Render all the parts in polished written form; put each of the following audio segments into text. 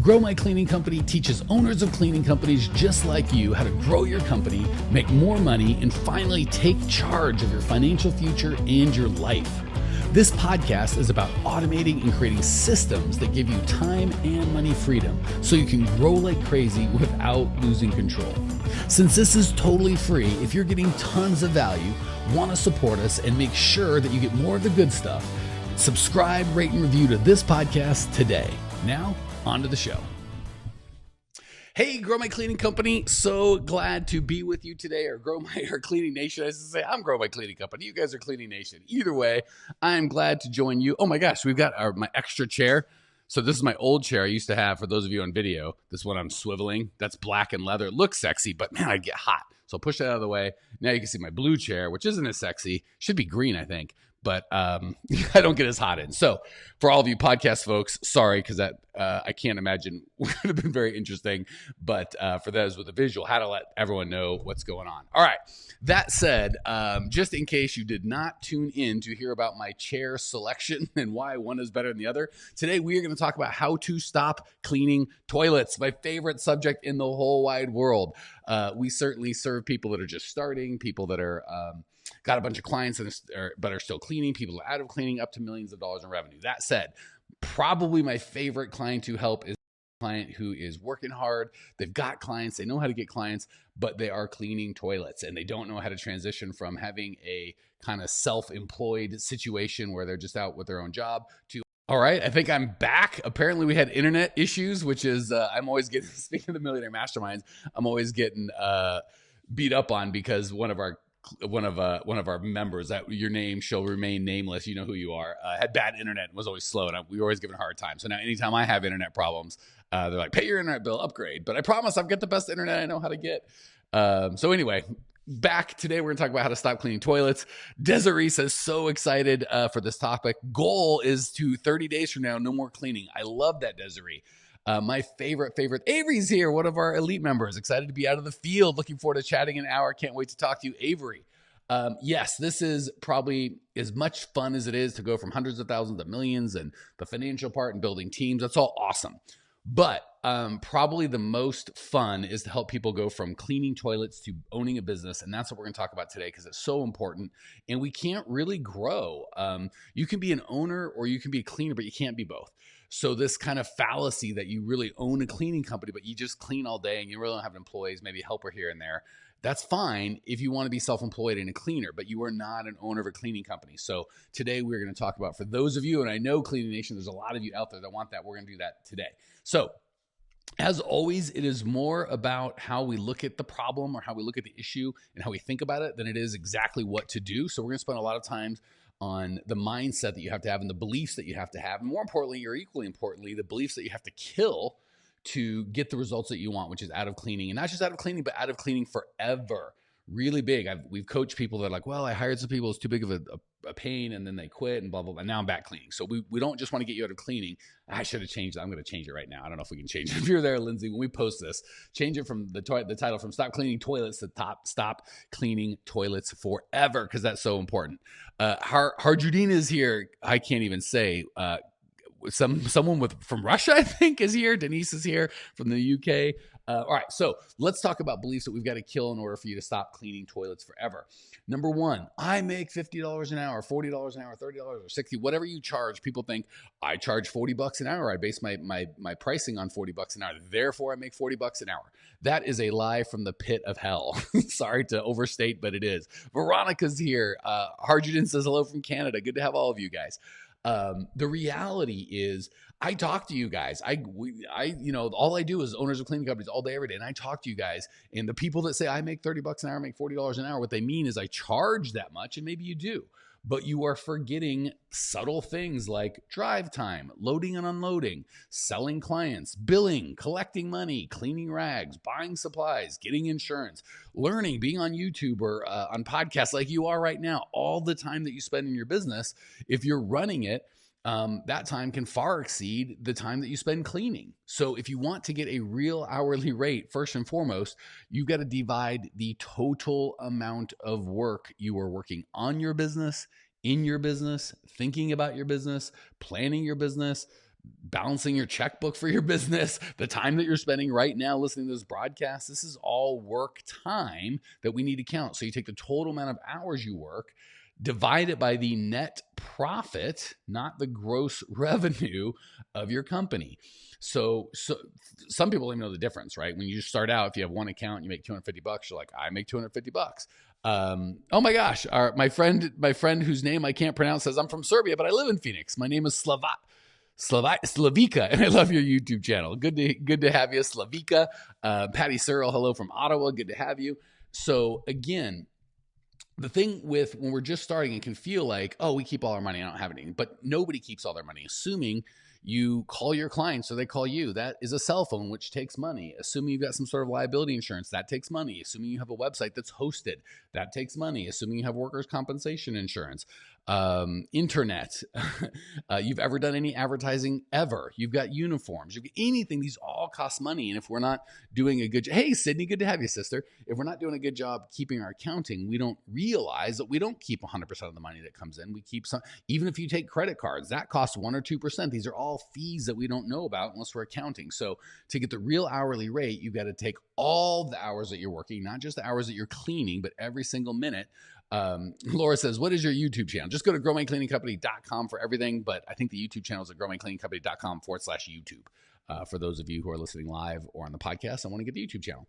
Grow My Cleaning Company teaches owners of cleaning companies just like you how to grow your company, make more money, and finally take charge of your financial future and your life. This podcast is about automating and creating systems that give you time and money freedom so you can grow like crazy without losing control. Since this is totally free, if you're getting tons of value, want to support us, and make sure that you get more of the good stuff, subscribe, rate, and review to this podcast today. Now, on to the show. Hey, Grow My Cleaning Company. So glad to be with you today, or Cleaning Nation. I should say, I'm Grow My Cleaning Company. You guys are Cleaning Nation. Either way, I'm glad to join you. Oh my gosh, we've got my extra chair. So this is my old chair I used to have, for those of you on video. This one I'm swiveling. That's black and leather. It looks sexy, but man, I'd get hot. So I'll push that out of the way. Now you can see my blue chair, which isn't as sexy. Should be green, I think. But I don't get as hot in. So for all of you podcast folks, sorry, because that I can't imagine would have been very interesting. But for those with a visual, how to let everyone know what's going on. All right. That said, just in case you did not tune in to hear about my chair selection and why one is better than the other, today we are going to talk about how to stop cleaning toilets, my favorite subject in the whole wide world. We certainly serve people that are just starting, people that are got a bunch of clients but are still cleaning, people out of cleaning, up to millions of dollars in revenue. That said, probably my favorite client to help is a client who is working hard. They've got clients, they know how to get clients, but they are cleaning toilets and they don't know how to transition from having a kind of self-employed situation where they're just out with their own job to, all right, I think I'm back. Apparently we had internet issues, which is, I'm always getting, speaking of the Millionaire Masterminds, I'm always getting beat up on because one of our members, that your name shall remain nameless, you know who you are, had bad internet and was always slow, and we were always given a hard time. So now anytime I have internet problems, they're like, pay your internet bill, upgrade. But I promise I've got the best internet I know how to get. So anyway, back today, we're gonna talk about how to stop cleaning toilets. Desiree says, so excited for this topic. Goal is to 30 days from now, no more cleaning. I love that, Desiree. My favorite, Avery's here, one of our elite members. Excited to be out of the field. Looking forward to chatting an hour. Can't wait to talk to you, Avery. Yes, this is probably as much fun as it is to go from hundreds of thousands to millions, and the financial part and building teams. That's all awesome. But probably the most fun is to help people go from cleaning toilets to owning a business. And that's what we're going to talk about today, because it's so important. And we can't really grow. You can be an owner or you can be a cleaner, but you can't be both. So this kind of fallacy that you really own a cleaning company, but you just clean all day and you really don't have employees, maybe a helper here and there. That's fine if you want to be self-employed and a cleaner, but you are not an owner of a cleaning company. So today we're going to talk about, for those of you, and I know Cleaning Nation, there's a lot of you out there that want that. We're going to do that today. So as always, it is more about how we look at the problem or how we look at the issue and how we think about it than it is exactly what to do. So we're going to spend a lot of time on the mindset that you have to have and the beliefs that you have to have. And more importantly, or equally importantly, the beliefs that you have to kill to get the results that you want, which is out of cleaning. And not just out of cleaning, but out of cleaning forever. Really big. We've coached people that are like, well, I hired some people, it's too big of a pain, and then they quit and blah, blah, blah. And now I'm back cleaning. So we don't just want to get you out of cleaning. I should have changed it. I'm going to change it right now. I don't know if we can change it. If you're there, Lindsay, when we post this, change it from the title from Stop Cleaning Toilets to Stop Cleaning Toilets Forever, because that's so important. Harjudin is here. I can't even say. Someone from Russia, I think, is here. Denise is here from the UK. All right, so let's talk about beliefs that we've got to kill in order for you to stop cleaning toilets forever. Number one, I make $50 an hour, $40 an hour, $30 or $60, whatever you charge. People think I charge $40 an hour. I base my pricing on $40 an hour. Therefore, I make $40 an hour. That is a lie from the pit of hell. Sorry to overstate, but it is. Veronica's here. Harjudin says hello from Canada. Good to have all of you guys. The reality is, I talk to you guys. All I do is owners of cleaning companies all day, every day. And I talk to you guys, and the people that say I make $30 an hour, make $40 an hour, what they mean is I charge that much, and maybe you do, but you are forgetting subtle things like drive time, loading and unloading, selling clients, billing, collecting money, cleaning rags, buying supplies, getting insurance, learning, being on YouTube or on podcasts like you are right now. All the time that you spend in your business, if you're running it, that time can far exceed the time that you spend cleaning. So if you want to get a real hourly rate, first and foremost, you've got to divide the total amount of work you are working on your business, in your business, thinking about your business, planning your business, balancing your checkbook for your business, the time that you're spending right now listening to this broadcast. This is all work time that we need to count. So you take the total amount of hours you work, divide it by the net profit, not the gross revenue of your company. So some people don't even know the difference, right? When you start out, if you have one account, you make $250, you're like, I make $250. Oh my gosh, my friend whose name I can't pronounce says, I'm from Serbia, but I live in Phoenix. My name is Slavika, and I love your YouTube channel. Good to have you, Slavika. Patty Searle, hello from Ottawa. Good to have you. So again, the thing with when we're just starting, it can feel like, oh, we keep all our money, I don't have anything. But nobody keeps all their money, assuming you call your clients or they call you. That is a cell phone, which takes money. Assuming you've got some sort of liability insurance, that takes money. Assuming you have a website that's hosted, that takes money. Assuming you have workers' compensation insurance, internet, you've ever done any advertising ever, you've got uniforms, you've got anything, these all cost money. And if we're not doing a good job, hey, Sydney, good to have you, sister. If we're not doing a good job keeping our accounting, we don't realize that we don't keep 100% of the money that comes in. We keep some, even if you take credit cards, that costs 1 or 2%. These are all fees that we don't know about unless we're accounting. So to get the real hourly rate, you've got to take all the hours that you're working, not just the hours that you're cleaning, but every single minute. Laura says, what is your YouTube channel? Just go to growmycleaningcompany.com for everything. But I think the YouTube channel is at growmycleaningcompany.com/YouTube. For those of you who are listening live or on the podcast, I want to get the YouTube channel.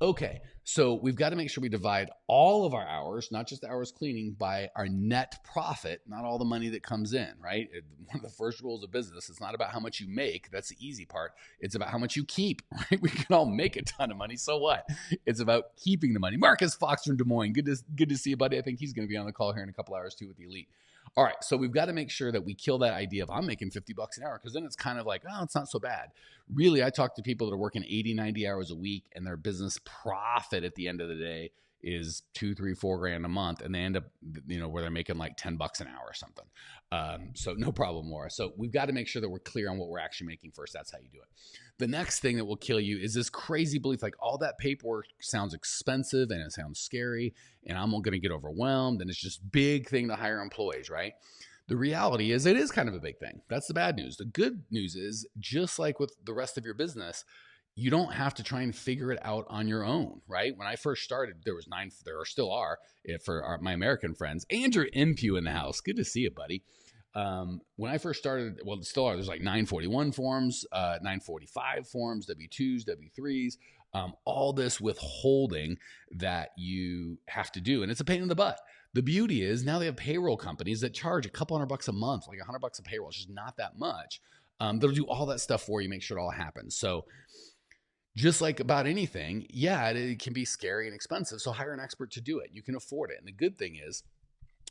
Okay, so we've got to make sure we divide all of our hours, not just the hours cleaning, by our net profit, not all the money that comes in, right? One of the first rules of business, it's not about how much you make. That's the easy part. It's about how much you keep, right? We can all make a ton of money. So what? It's about keeping the money. Marcus Fox from Des Moines. Good to see you, buddy. I think he's going to be on the call here in a couple hours too with the Elite. All right, so we've got to make sure that we kill that idea of I'm making $50 an hour, because then it's kind of like, oh, it's not so bad. Really, I talk to people that are working 80, 90 hours a week, and their business profit at the end of the day is $2, $3, $4 grand a month, and they end up, where they're making like $10 an hour or something. So no problem, Laura. So we've got to make sure that we're clear on what we're actually making first. That's how you do it. The next thing that will kill you is this crazy belief, like all that paperwork sounds expensive and it sounds scary, and I'm going to get overwhelmed, and it's just big thing to hire employees, right? The reality is it is kind of a big thing. That's the bad news. The good news is, just like with the rest of your business, you don't have to try and figure it out on your own, right? When I first started, there still are, for my American friends. Andrew Impew in the house. Good to see you, buddy. When I first started, well, still are, there's like 941 forms, 945 forms, W-2s, W-3s, all this withholding that you have to do. And it's a pain in the butt. The beauty is now they have payroll companies that charge a couple $100 a month, like $100 a payroll. It's just not that much. They'll do all that stuff for you, make sure it all happens. So just like about anything, yeah, it can be scary and expensive. So hire an expert to do it. You can afford it. And the good thing is,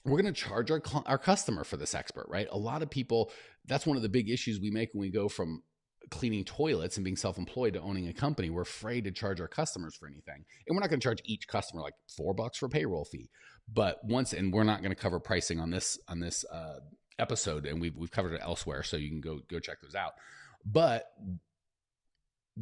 we're going to charge our customer for this expert, right? A lot of people, that's one of the big issues we make when we go from cleaning toilets and being self-employed to owning a company. We're afraid to charge our customers for anything. And we're not going to charge each customer like $4 for a payroll fee. But and we're not going to cover pricing on this episode, and we've covered it elsewhere, so you can go check those out. But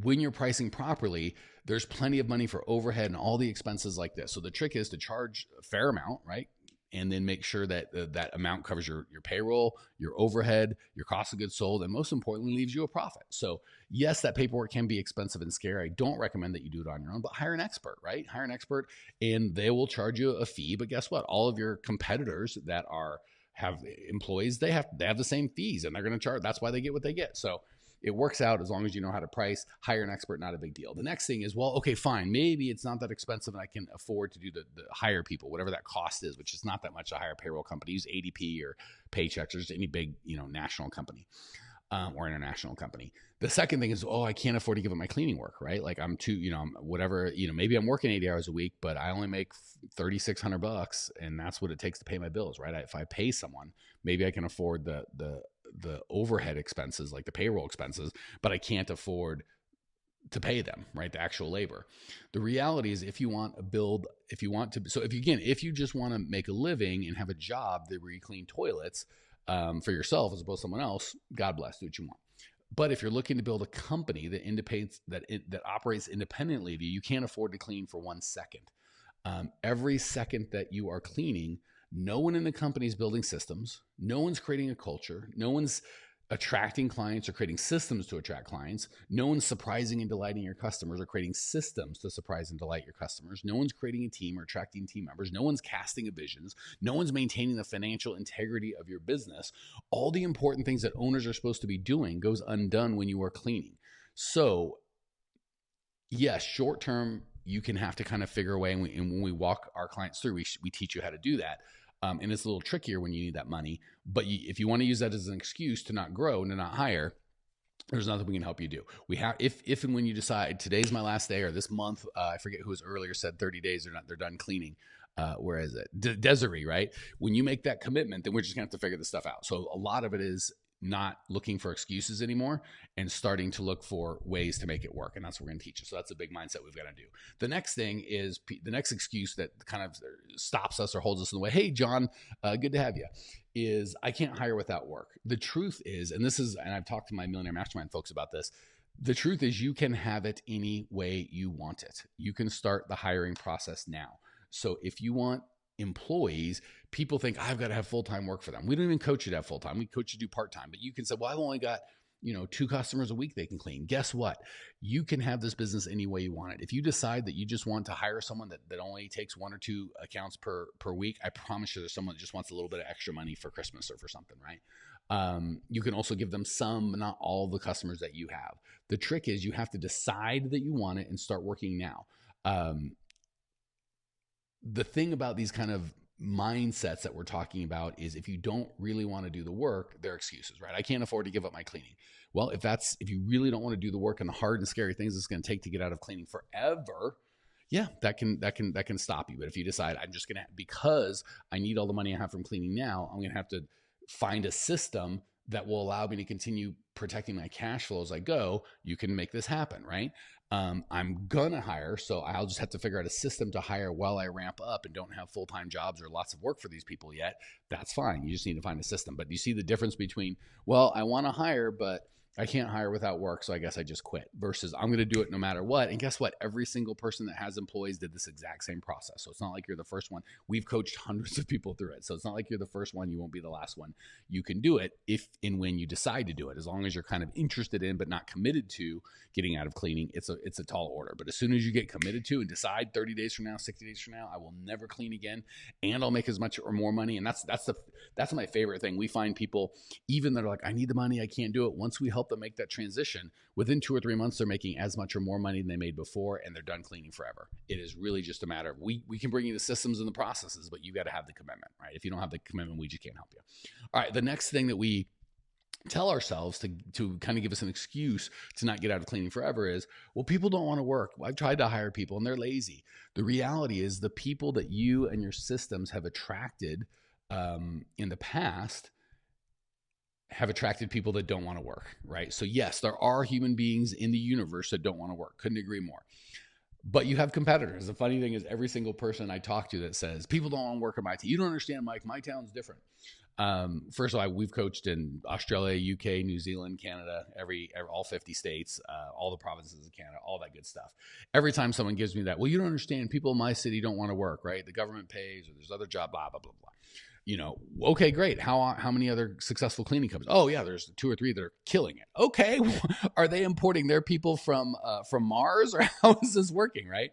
when you're pricing properly, there's plenty of money for overhead and all the expenses like this. So the trick is to charge a fair amount, right? And then make sure that that amount covers your payroll, your overhead, your cost of goods sold, and most importantly, leaves you a profit. So yes, that paperwork can be expensive and scary. I don't recommend that you do it on your own, but hire an expert, right? Hire an expert and they will charge you a fee. But guess what? All of your competitors that have employees, they have the same fees, and they're going to charge. That's why they get what they get. So it works out as long as you know how to price. Hire an expert, not a big deal. The next thing is, well, okay, fine. Maybe it's not that expensive and I can afford to do the hire people, whatever that cost is, which is not that much to hire a payroll company. Use ADP or Paychex or just any big, national company or international company. The second thing is, I can't afford to give up my cleaning work, right? Like I'm too, whatever, maybe I'm working 80 hours a week, but I only make $3,600 and that's what it takes to pay my bills, right? If I pay someone, maybe I can afford the overhead expenses, like the payroll expenses, but I can't afford to pay them, right? The actual labor. The reality is if you just want to make a living and have a job where you clean toilets for yourself as opposed to someone else, God bless, do what you want. But if you're looking to build a company that operates independently, you can't afford to clean for 1 second. Every second that you are cleaning, no one in the company is building systems. No one's creating a culture. No one's attracting clients or creating systems to attract clients. No one's surprising and delighting your customers or creating systems to surprise and delight your customers. No one's creating a team or attracting team members. No one's casting a visions. No one's maintaining the financial integrity of your business. All the important things that owners are supposed to be doing goes undone when you are cleaning. So yes, short term, you can have to kind of figure a way, and when we walk our clients through, we teach you how to do that. And it's a little trickier when you need that money. But if you want to use that as an excuse to not grow and to not hire, there's nothing we can help you do. We have, if and when you decide today's my last day, or this month, I forget who was earlier said 30 days they're done cleaning. Where is it? Desiree, right? When you make that commitment, then we're just gonna have to figure this stuff out. So a lot of it is not looking for excuses anymore and starting to look for ways to make it work. And that's what we're going to teach you. So that's a big mindset we've got to do. The next thing is the next excuse that kind of stops us or holds us in the way. Hey, John, good to have you. Is I can't hire without work. The truth is, and I've talked to my Millionaire Mastermind folks about this. The truth is you can have it any way you want it. You can start the hiring process now. So if you want employees, people think I've got to have full-time work for them. We don't even coach you to have full-time. We coach you to do part-time, but you can say, well, I've only got, 2 customers a week they can clean. Guess what? You can have this business any way you want it. If you decide that you just want to hire someone that only takes 1 or 2 accounts per week, I promise you there's someone that just wants a little bit of extra money for Christmas or for something, right? You can also give them some, not all the customers that you have. The trick is you have to decide that you want it and start working now. The thing about these kind of mindsets that we're talking about is if you don't really want to do the work, they're excuses, right? I can't afford to give up my cleaning. Well, if you really don't want to do the work and the hard and scary things it's going to take to get out of cleaning forever, yeah, that can stop you. But if you decide I'm just going to, because I need all the money I have from cleaning now, I'm going to have to find a system that will allow me to continue protecting my cash flow as I go, you can make this happen, right? I'm gonna hire, so I'll just have to figure out a system to hire while I ramp up and don't have full-time jobs or lots of work for these people yet. That's fine. You just need to find a system. But you see the difference between, well, I want to hire, but I can't hire without work, so I guess I just quit, versus I'm going to do it no matter what. And guess what? Every single person that has employees did this exact same process. So it's not like you're the first one. We've coached hundreds of people through it. So it's not like you're the first one. You won't be the last one. You can do it if and when you decide to do it, as long as you're kind of interested in but not committed to getting out of cleaning. It's a tall order. But as soon as you get committed to and decide 30 days from now, 60 days from now, I will never clean again and I'll make as much or more money. And that's my favorite thing. We find people, even that are like, I need the money, I can't do it. Once we help them make that transition, within 2 or 3 months, they're making as much or more money than they made before, and they're done cleaning forever. It is really just a matter of, we can bring you the systems and the processes, but you got to have the commitment, right? If you don't have the commitment, we just can't help you. All right. The next thing that we tell ourselves to kind of give us an excuse to not get out of cleaning forever is, well, people don't want to work. I've tried to hire people and they're lazy. The reality is the people that you and your systems have attracted in the past have attracted people that don't want to work, right? So yes, there are human beings in the universe that don't want to work. Couldn't agree more. But you have competitors. The funny thing is every single person I talk to that says, people don't want to work in my town. You don't understand, Mike, my town's different. First of all, we've coached in Australia, UK, New Zealand, Canada, all 50 states, all the provinces of Canada, all that good stuff. Every time someone gives me that, well, you don't understand, people in my city don't want to work, right? The government pays, or there's other job, blah, blah, blah, blah. Okay, great. How many other successful cleaning companies? Oh yeah, there's 2 or 3 that are killing it. Okay, are they importing their people from Mars, or how is this working, right?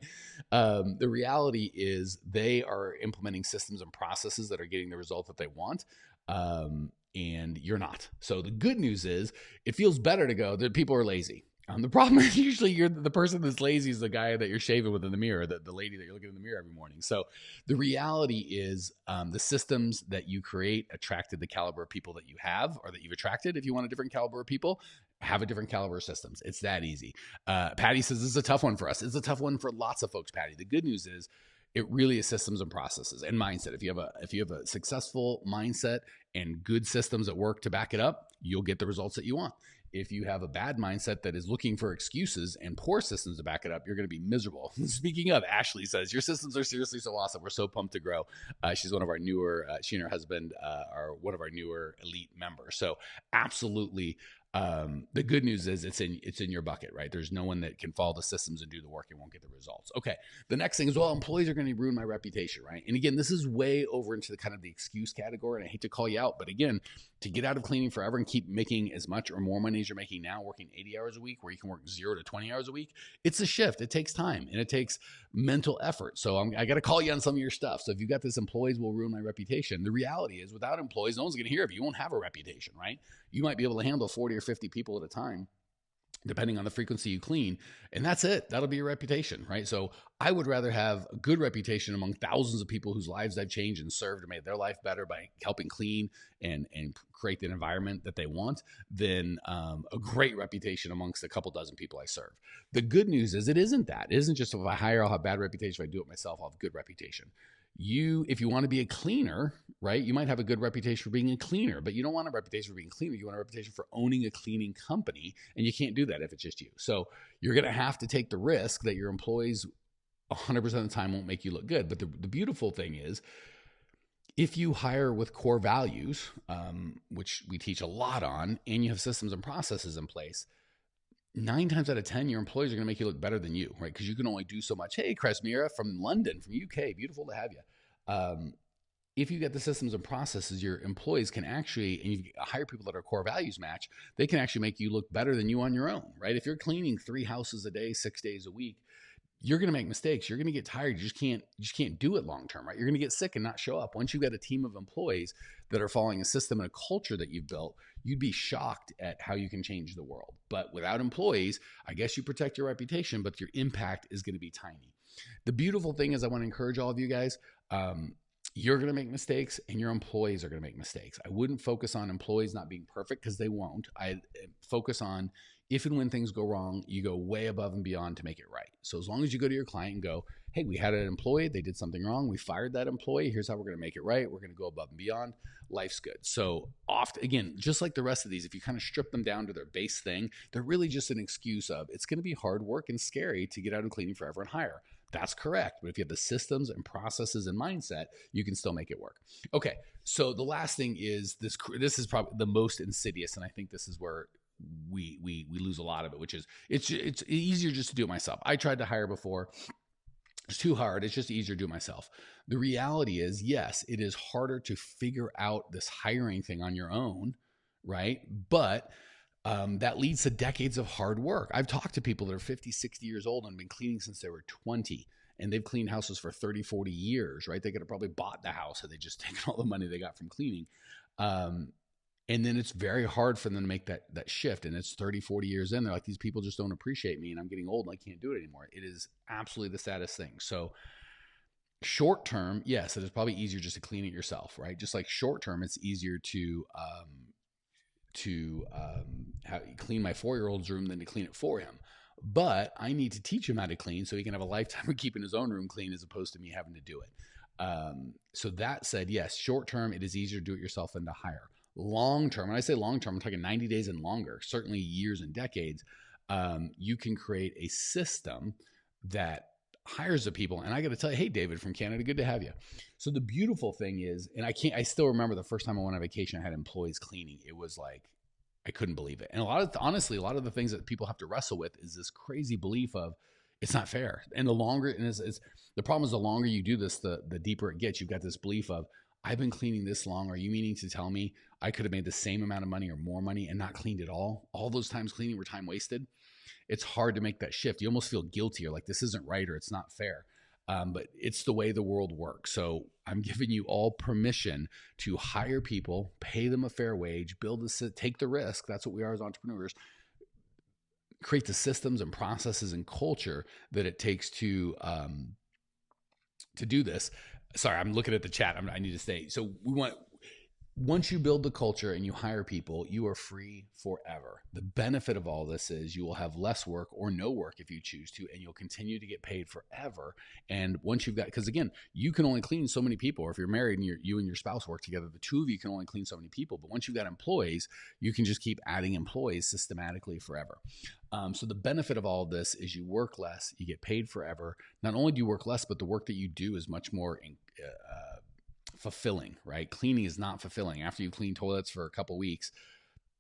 The reality is they are implementing systems and processes that are getting the result that they want, and you're not. So the good news is it feels better to go that people are lazy. The problem is usually you're the person that's lazy is the guy that you're shaving with in the mirror, the lady that you're looking in the mirror every morning. So the reality is the systems that you create attracted the caliber of people that you have, or that you've attracted. If you want a different caliber of people, have a different caliber of systems. It's that easy. Patty says this is a tough one for us. It's a tough one for lots of folks, Patty. The good news is it really is systems and processes and mindset. If you have a successful mindset and good systems at work to back it up, you'll get the results that you want. If you have a bad mindset that is looking for excuses and poor systems to back it up, you're going to be miserable. Speaking of, Ashley says, your systems are seriously so awesome. We're so pumped to grow. She's one of our newer, she and her husband are one of our newer elite members. So absolutely, The good news is it's in your bucket, right? There's no one that can follow the systems and do the work and won't get the results. Okay. The next thing is, well, employees are going to ruin my reputation, right? And again, this is way over into the kind of the excuse category. And I hate to call you out, but again, to get out of cleaning forever and keep making as much or more money as you're making now, working 80 hours a week, where you can work 0 to 20 hours a week, it's a shift. It takes time and it takes mental effort. So I got to call you on some of your stuff. So if you got this, employees will ruin my reputation. The reality is, without employees, no one's going to hear of you. You won't have a reputation, right? You might be able to handle 40 or 50 people at a time, depending on the frequency you clean. And that's it. That'll be your reputation, right? So I would rather have a good reputation among thousands of people whose lives I've changed and served and made their life better by helping clean and create the environment that they want than a great reputation amongst a couple dozen people I serve. The good news is it isn't that. It isn't just if I hire, I'll have bad reputation. If I do it myself, I'll have good reputation. If you want to be a cleaner, right, you might have a good reputation for being a cleaner, but you don't want a reputation for being a cleaner. You want a reputation for owning a cleaning company, and you can't do that if it's just you. So you're going to have to take the risk that your employees 100% of the time won't make you look good. But the beautiful thing is, if you hire with core values, which we teach a lot on, and you have systems and processes in place, 9 times out of 10, your employees are going to make you look better than you, right? Because you can only do so much. Hey, Cresmira from London, from UK, beautiful to have you. If you get the systems and processes, your employees can actually, and you hire people that are core values match, they can actually make you look better than you on your own, right? If you're cleaning 3 houses a day, 6 days a week, you're going to make mistakes. You're going to get tired. You just can't do it long term, right? You're going to get sick and not show up. Once you've got a team of employees that are following a system and a culture that you've built, you'd be shocked at how you can change the world. But without employees, I guess you protect your reputation, but your impact is going to be tiny. The beautiful thing is, I want to encourage all of you guys, you're going to make mistakes and your employees are going to make mistakes. I wouldn't focus on employees not being perfect, because they won't. I focus on, if and when things go wrong, you go way above and beyond to make it right. So as long as you go to your client and go, hey, we had an employee, they did something wrong, we fired that employee, here's how we're going to make it right, we're going to go above and beyond, life's good. So again, just like the rest of these, if you kind of strip them down to their base thing, they're really just an excuse of, it's going to be hard work and scary to get out of cleaning forever and hire. That's correct. But if you have the systems and processes and mindset, you can still make it work. Okay. So the last thing is this is probably the most insidious. And I think this is where we lose a lot of it, which is it's easier just to do it myself. I tried to hire before. It's too hard. It's just easier to do it myself. The reality is, yes, it is harder to figure out this hiring thing on your own, right? But that leads to decades of hard work. I've talked to people that are 50, 60 years old and been cleaning since they were 20, and they've cleaned houses for 30, 40 years, right? They could have probably bought the house had they just taken all the money they got from cleaning. And then it's very hard for them to make that shift. And it's 30, 40 years in. They're like, these people just don't appreciate me and I'm getting old and I can't do it anymore. It is absolutely the saddest thing. So short term, yes, it is probably easier just to clean it yourself, right? Just like short term, it's easier to clean my 4-year-old's room than to clean it for him. But I need to teach him how to clean so he can have a lifetime of keeping his own room clean as opposed to me having to do it. So that said, yes, short term, it is easier to do it yourself than to hire. Long term, when I say long term, I'm talking 90 days and longer, certainly years and decades. You can create a system that hires the people. And I got to tell you, hey, David from Canada, good to have you. So the beautiful thing is, and I still remember the first time I went on vacation, I had employees cleaning. It was like, I couldn't believe it. And honestly, a lot of the things that people have to wrestle with is this crazy belief of it's not fair. And the problem is the longer you do this, the deeper it gets. You've got this belief of, I've been cleaning this long. Are you meaning to tell me I could have made the same amount of money or more money and not cleaned at all? All those times cleaning were time wasted. It's hard to make that shift. You almost feel guilty or like this isn't right or it's not fair. But it's the way the world works. So I'm giving you all permission to hire people, pay them a fair wage, take the risk. That's what we are as entrepreneurs. Create the systems and processes and culture that it takes to do this. Sorry, I'm looking at the chat. I need to stay. So once you build the culture and you hire people, you are free forever. The benefit of all this is you will have less work or no work if you choose to, and you'll continue to get paid forever. And once you've got, because again, you can only clean so many people, or if you're married and you and your spouse work together, the two of you can only clean so many people. But once you've got employees, you can just keep adding employees systematically forever. So the benefit of all of this is you work less, you get paid forever. Not only do you work less, but the work that you do is much more fulfilling, right? Cleaning is not fulfilling. After you clean toilets for a couple weeks,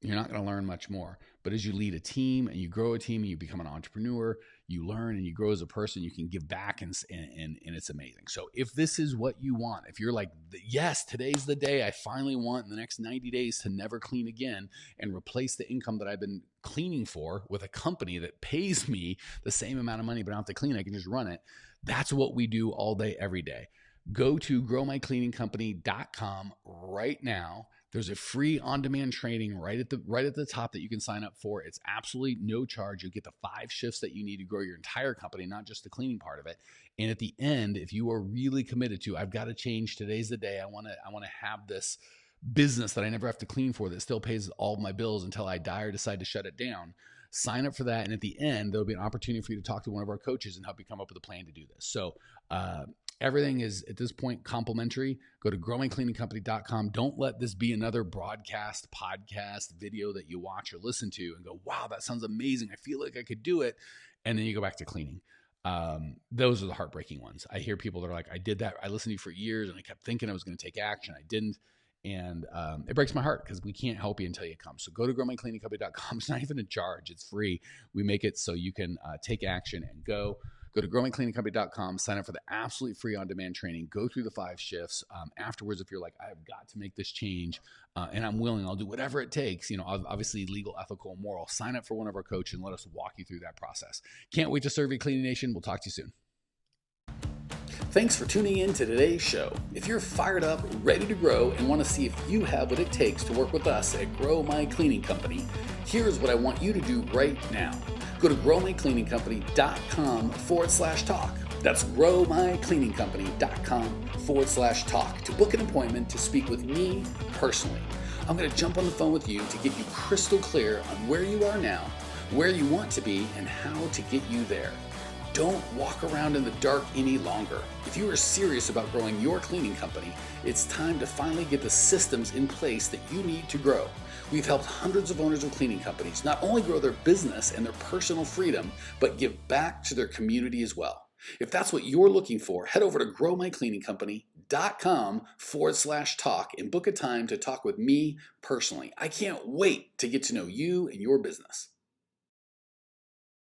you're not going to learn much more. But as you lead a team and you grow a team and you become an entrepreneur, you learn and you grow as a person, you can give back, and it's amazing. So if this is what you want, if you're like, yes, today's the day, I finally want in the next 90 days to never clean again and replace the income that I've been cleaning for with a company that pays me the same amount of money, but I don't have to clean, I can just run it. That's what we do all day, every day. Go to growmycleaningcompany.com right now. There's a free on-demand training right at the top that you can sign up for. It's absolutely no charge. You'll get the 5 shifts that you need to grow your entire company, not just the cleaning part of it. And at the end, if you are really committed to, I've got to change, today's the day, I want to have this business that I never have to clean for, that still pays all of my bills until I die or decide to shut it down, sign up for that. And at the end, there'll be an opportunity for you to talk to one of our coaches and help you come up with a plan to do this. So everything is at this point complimentary. Go to growmycleaningcompany.com. Don't let this be another broadcast, podcast, video that you watch or listen to and go, wow, that sounds amazing, I feel like I could do it. And then you go back to cleaning. Those are the heartbreaking ones. I hear people that are like, I did that, I listened to you for years and I kept thinking I was going to take action, I didn't. And it breaks my heart because we can't help you until you come. So go to growmycleaningcompany.com. It's not even a charge. It's free. We make it so you can take action and go. Go to growmycleaningcompany.com, sign up for the absolutely free on-demand training, go through the 5 shifts. Afterwards, if you're like, I've got to make this change and I'm willing, I'll do whatever it takes, obviously legal, ethical, and moral, sign up for one of our coaches and let us walk you through that process. Can't wait to serve you, Cleaning Nation. We'll talk to you soon. Thanks for tuning in to today's show. If you're fired up, ready to grow, and want to see if you have what it takes to work with us at Grow My Cleaning Company, here's what I want you to do right now. Go to growmycleaningcompany.com/talk. That's growmycleaningcompany.com/talk to book an appointment to speak with me personally. I'm going to jump on the phone with you to get you crystal clear on where you are now, where you want to be, and how to get you there. Don't walk around in the dark any longer. If you are serious about growing your cleaning company, it's time to finally get the systems in place that you need to grow. We've helped hundreds of owners of cleaning companies not only grow their business and their personal freedom, but give back to their community as well. If that's what you're looking for, head over to growmycleaningcompany.com/talk and book a time to talk with me personally. I can't wait to get to know you and your business.